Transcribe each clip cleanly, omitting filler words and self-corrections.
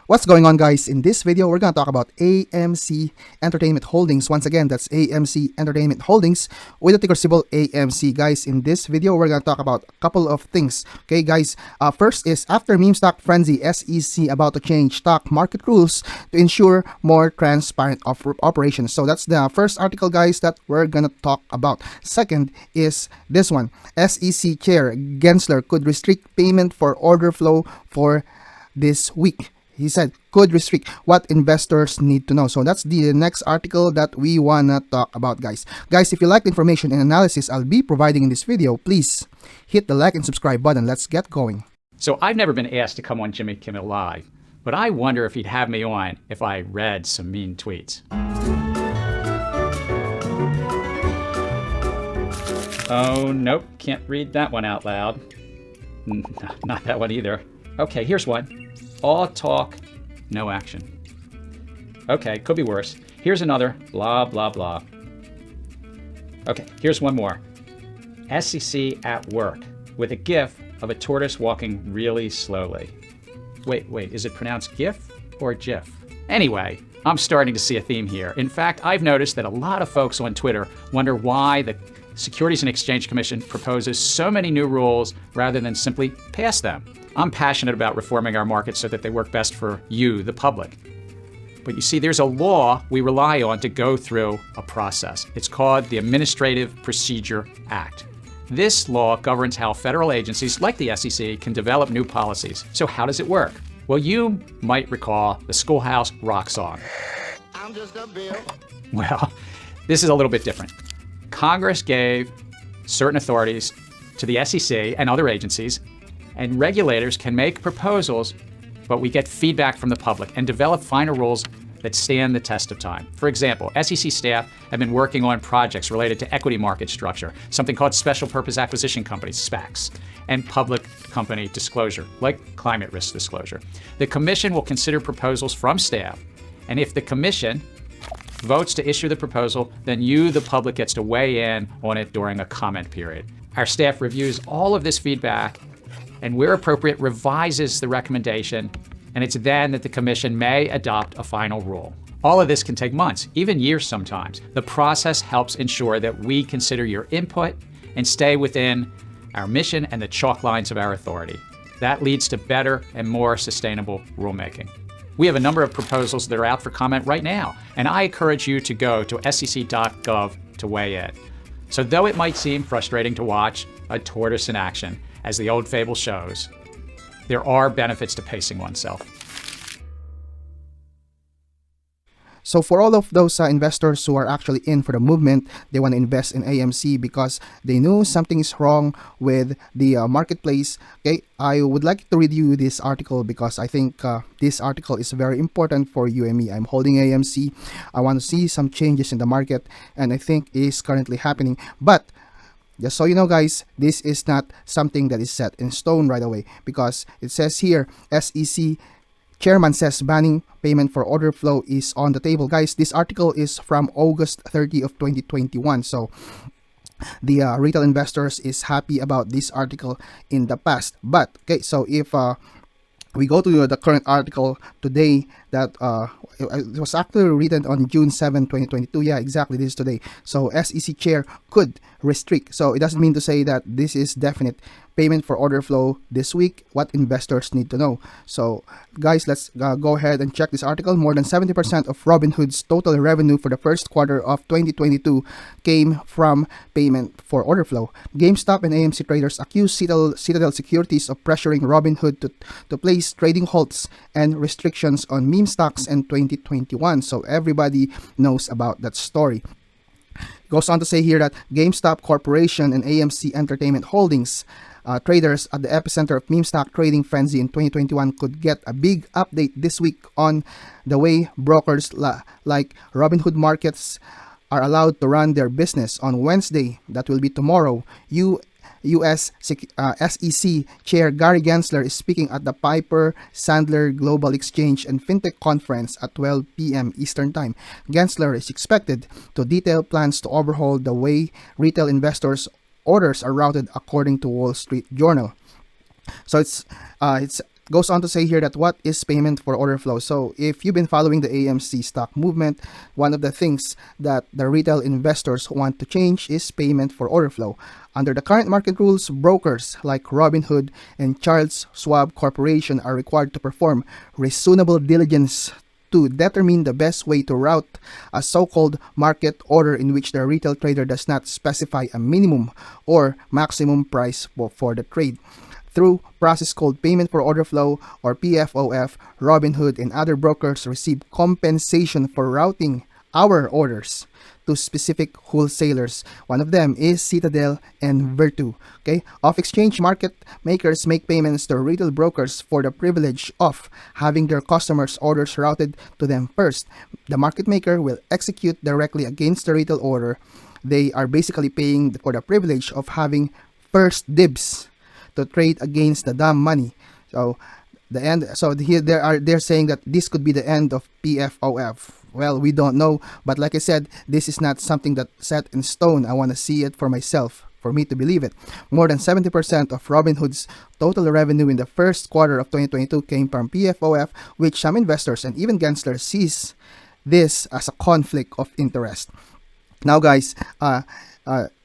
What's going on, guys? In this video, we're going to talk about AMC Entertainment Holdings. Once again, that's AMC Entertainment Holdings with the ticker symbol AMC. Guys, in this video, we're going to talk about a couple of things. Okay, guys. First is, after meme stock frenzy, SEC about to change stock market rules to ensure more transparent operations. So that's the first article, guys, that we're going to talk about. Second is this one. SEC Chair Gensler could restrict payment for order flow for this week. He said could restrict what investors need to know. So that's the next article that we wanna talk about, guys. Guys, if you like the information and analysis I'll be providing in this video, please hit the like and subscribe button. Let's get going. So I've never been asked to come on Jimmy Kimmel Live, but I wonder if he'd have me on if I read some mean tweets. Oh, nope, can't read that one out loud. Not that one either. Okay, here's one. All talk, no action. Okay, could be worse. Here's another, blah, blah, blah. Okay, here's one more. SEC at work with a GIF of a tortoise walking really slowly. Wait, is it pronounced GIF or GIF? Anyway, I'm starting to see a theme here. In fact, I've noticed that a lot of folks on Twitter wonder why the Securities and Exchange Commission proposes so many new rules rather than simply pass them. I'm passionate about reforming our markets so that they work best for you, the public. But you see, there's a law we rely on to go through a process. It's called the Administrative Procedure Act. This law governs how federal agencies like the SEC can develop new policies. So how does it work? Well, you might recall the Schoolhouse Rock song. I'm just a bill. Well, this is a little bit different. Congress gave certain authorities to the SEC and other agencies, and regulators can make proposals, but we get feedback from the public and develop final rules that stand the test of time. For example, SEC staff have been working on projects related to equity market structure, something called special purpose acquisition companies, SPACs, and public company disclosure, like climate risk disclosure. The commission will consider proposals from staff, and if the commission votes to issue the proposal, then you, the public, gets to weigh in on it during a comment period. Our staff reviews all of this feedback and, where appropriate, revises the recommendation, and it's then that the commission may adopt a final rule. All of this can take months, even years sometimes. The process helps ensure that we consider your input and stay within our mission and the chalk lines of our authority. That leads to better and more sustainable rulemaking. We have a number of proposals that are out for comment right now, and I encourage you to go to sec.gov to weigh in. So though it might seem frustrating to watch a tortoise in action, as the old fable shows, there are benefits to pacing oneself. So for all of those investors who are actually in for the movement, they want to invest in AMC because they knew something is wrong with the marketplace. Okay, I would like to read you this article because I think this article is very important for you and me. I'm holding AMC. I want to see some changes in the market, and I think it is currently happening. But just so you know, guys, this is not something that is set in stone right away, because it says here, SEC Chairman says banning payment for order flow is on the table. Guys, this article is from August 30 of 2021. So the retail investors is happy about this article in the past. But okay, so if we go to the current article today, that it was actually written on June 7, 2022. Yeah, exactly, this is today. So SEC Chair could restrict. So it doesn't mean to say that this is definite payment for order flow this week, what investors need to know. So guys, let's go ahead and check this article. More than 70% of Robinhood's total revenue for the first quarter of 2022 came from payment for order flow. GameStop and AMC traders accuse Citadel Securities of pressuring Robinhood to place trading halts and restrictions on meme stocks in 2021. So everybody knows about that story. Goes on to say here that GameStop Corporation and AMC Entertainment Holdings, traders at the epicenter of meme stock trading frenzy in 2021, could get a big update this week on the way brokers like Robinhood Markets are allowed to run their business. On Wednesday, that will be tomorrow, U.S. SEC Chair Gary Gensler is speaking at the Piper Sandler Global Exchange and FinTech Conference at 12 p.m. Eastern Time. Gensler is expected to detail plans to overhaul the way retail investors' orders are routed, according to Wall Street Journal. So it's goes on to say here that what is payment for order flow. So if you've been following the AMC stock movement, one of the things that the retail investors want to change is payment for order flow. Under the current market rules, brokers like Robinhood and Charles Schwab Corporation are required to perform reasonable diligence to determine the best way to route a so-called market order in which the retail trader does not specify a minimum or maximum price for the trade. Through process called payment for order flow or PFOF, Robinhood and other brokers receive compensation for routing our orders to specific wholesalers. One of them is Citadel and Virtu. Okay, off-exchange market makers make payments to retail brokers for the privilege of having their customers' orders routed to them first. The market maker will execute directly against the retail order. They are basically paying for the privilege of having first dibs to trade against the dumb money. So the end. So here they're saying that this could be the end of PFOF. Well, we don't know, but like I said, this is not something that's set in stone. I want to see it for myself, for me to believe it. More than 70% of Robinhood's total revenue in the first quarter of 2022 came from PFOF, which some investors and even Gensler sees this as a conflict of interest. Now, guys,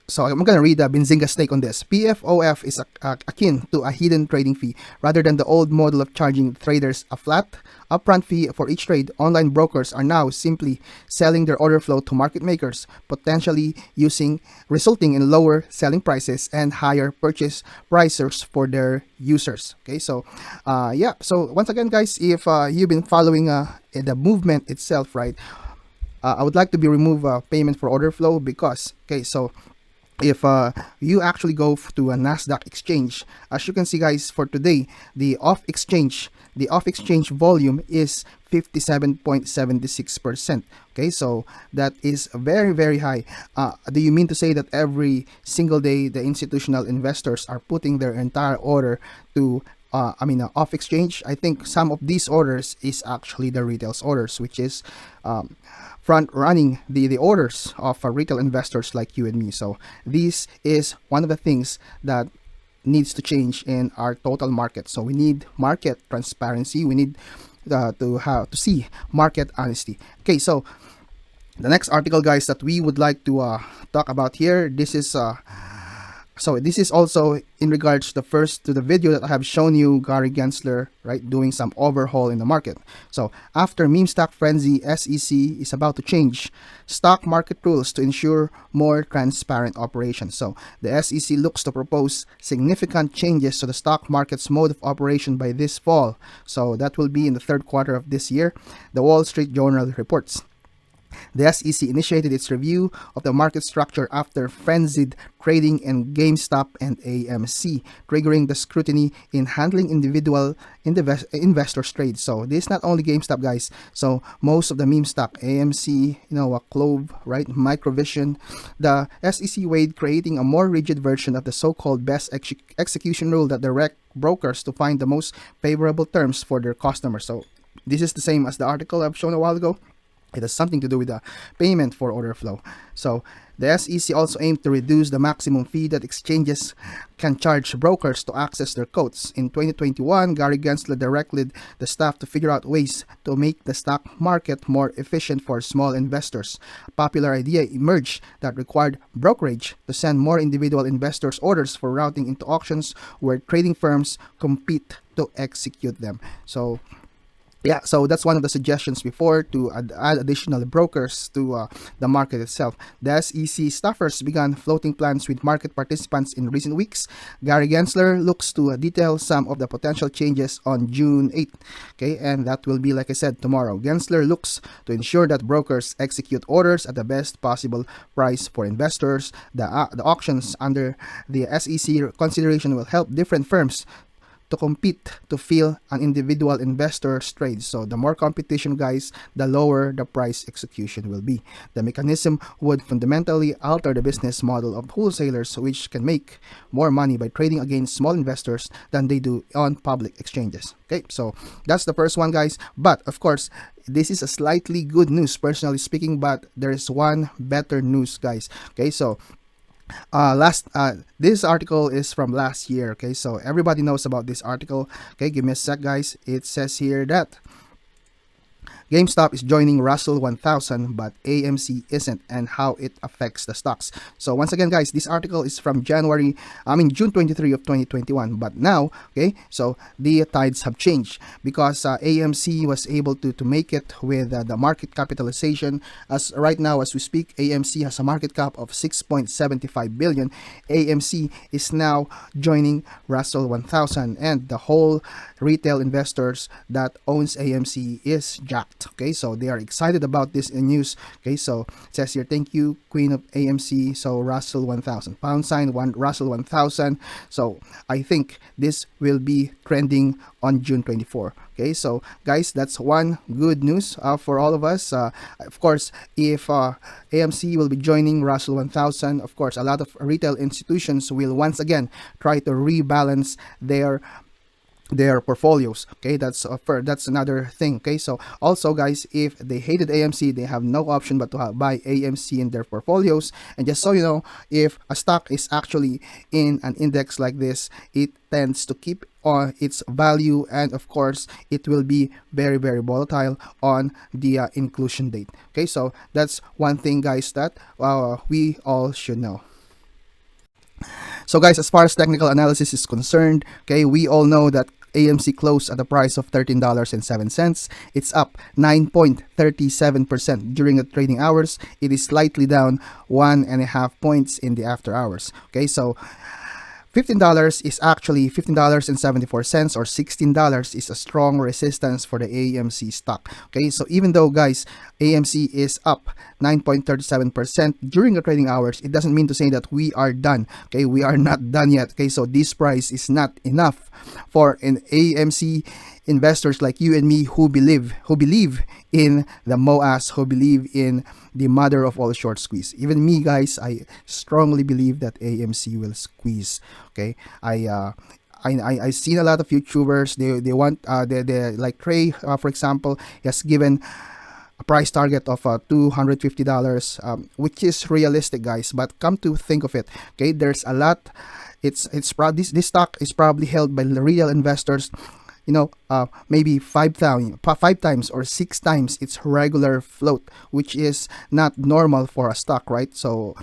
so I'm going to read Benzinga's take on this. PFOF is akin to a hidden trading fee. Rather than the old model of charging traders a flat upfront fee for each trade, online brokers are now simply selling their order flow to market makers, potentially resulting in lower selling prices and higher purchase prices for their users. Okay, so yeah. So once again, guys, if you've been following the movement itself, right, I would like to be remove payment for order flow because, okay, so if you actually go to a Nasdaq exchange, as you can see, guys, for today, the off exchange volume is 57.76%. Okay, so that is very, very high. Do you mean to say that every single day the institutional investors are putting their entire order to off exchange? I think some of these orders is actually the retail's orders, which is front running the orders of retail investors like you and me. So this is one of the things that needs to change in our total market. So we need market transparency. We need to see market honesty. Okay, so the next article, guys, that we would like to talk about here, this is so this is also in regards to the video that I have shown you, Gary Gensler, right, doing some overhaul in the market. So after meme stock frenzy, SEC is about to change stock market rules to ensure more transparent operations. So the SEC looks to propose significant changes to the stock market's mode of operation by this fall. So that will be in the third quarter of this year, the Wall Street Journal reports. The SEC initiated its review of the market structure after frenzied trading in GameStop and AMC, triggering the scrutiny in handling individual investors' trades. So this is not only GameStop, guys. So most of the meme stock, AMC, Clove, right, Microvision, the SEC weighed creating a more rigid version of the so-called best execution rule that direct brokers to find the most favorable terms for their customers. So this is the same as the article I've shown a while ago. It has something to do with the payment for order flow. So the SEC also aimed to reduce the maximum fee that exchanges can charge brokers to access their quotes. In 2021, Gary Gensler directed the staff to figure out ways to make the stock market more efficient for small investors. A popular idea emerged that required brokerage to send more individual investors' orders for routing into auctions where trading firms compete to execute them. So yeah, so that's one of the suggestions before, to add additional brokers to the market itself. The SEC staffers began floating plans with market participants in recent weeks. Gary Gensler looks to detail some of the potential changes on June 8th. Okay, and that will be, like I said, tomorrow. Gensler looks to ensure that brokers execute orders at the best possible price for investors. The auctions under the SEC consideration will help different firms to compete to fill an individual investor's trade. So the more competition, guys, the lower the price execution will be. The mechanism would fundamentally alter the business model of wholesalers, which can make more money by trading against small investors than they do on public exchanges. Okay, so that's the first one, guys. But of course, this is a slightly good news, personally speaking, but there is one better news, guys. Okay, so Last This article is from last year. Okay, so everybody knows about this article. Okay, give me a sec, guys. It says here that GameStop is joining Russell 1000, but AMC isn't, and how it affects the stocks. So once again, guys, this article is from June 23 of 2021. But now, okay, so the tides have changed because AMC was able to make it with the market capitalization. As right now, as we speak, AMC has a market cap of 6.75 billion. AMC is now joining Russell 1000, and the whole retail investors that owns AMC is jacked. Okay, so they are excited about this news. Okay, so it says here, thank you, Queen of AMC. So Russell 1000, pound sign one Russell 1000. So I think this will be trending on June 24. Okay, so guys, that's one good news for all of us. Of course, if AMC will be joining Russell 1000, of course, a lot of retail institutions will once again try to rebalance their portfolios. Okay, that's another thing. Okay, so also, guys, if they hated AMC, they have no option but to buy AMC in their portfolios. And just so you know, if a stock is actually in an index like this, it tends to keep on its value, and of course it will be very, very volatile on the inclusion date. Okay, so that's one thing, guys, that we all should know. So guys, as far as technical analysis is concerned, okay, we all know that AMC closed at a price of $13.07. It's up 9.37% during the trading hours. It is slightly down 1.5 points in the after hours. Okay, so $15 is actually $15.74, or $16 is a strong resistance for the AMC stock. Okay, so even though, guys, AMC is up 9.37% during the trading hours, it doesn't mean to say that we are done. Okay, we are not done yet. Okay, so this price is not enough for an AMC investors like you and me who believe in the MOAS, who believe in the mother of all short squeeze. Even me, guys, I strongly believe that AMC will squeeze. Okay, I seen a lot of YouTubers. They want they like Trey, for example, he has given a price target of $250, which is realistic, guys. But come to think of it, okay, there's a lot. This stock is probably held by the real investors, maybe 5 times or 6 times its regular float, which is not normal for a stock, right? So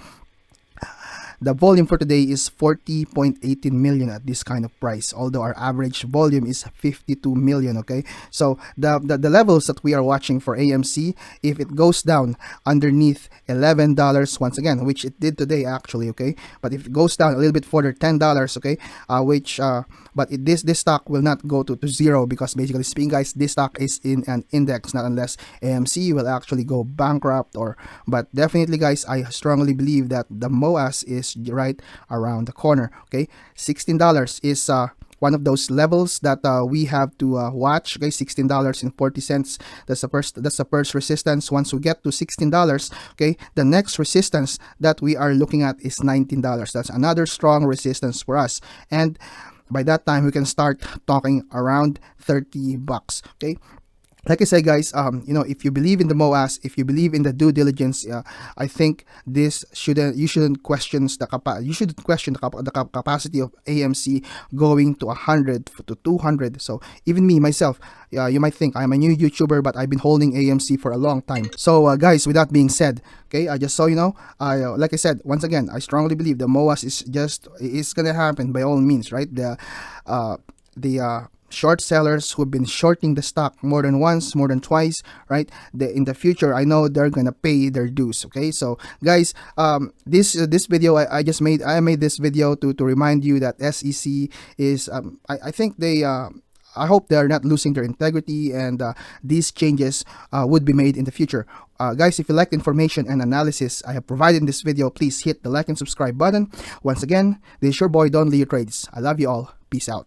the volume for today is 40.18 million at this kind of price, although our average volume is 52 million. Okay, so the levels that we are watching for AMC, if it goes down underneath $11 once again, which it did today actually, okay, but if it goes down a little bit further, $10, okay, this stock will not go to zero, because basically speaking, guys, this stock is in an index, not unless AMC will actually go bankrupt, but definitely, guys, I strongly believe that the MOAS is right around the corner. Okay, $16 is one of those levels that we have to watch. Okay, $16.40. That's the first resistance. Once we get to $16, okay, the next resistance that we are looking at is $19. That's another strong resistance for us, and by that time we can start talking around $30. Okay, like I said, guys, if you believe in the MOAS, if you believe in the due diligence, I think you shouldn't question the capacity of AMC going to 100 to 200. So even me myself, you might think I'm a new YouTuber, but I've been holding AMC for a long time. So guys, with that being said, okay, just so you know, like I said, once again, I strongly believe the MOAS is gonna happen by all means, right? The short sellers who've been shorting the stock more than once, more than twice, right? In the future, I know they're gonna pay their dues. Okay, so guys, this video I made this video to remind you that SEC is I think I hope they're not losing their integrity, and these changes would be made in the future. Guys, if you like the information and analysis I have provided in this video, please hit the like and subscribe button. Once again, this is your boy Don Leo Trades. I love you all. Peace out.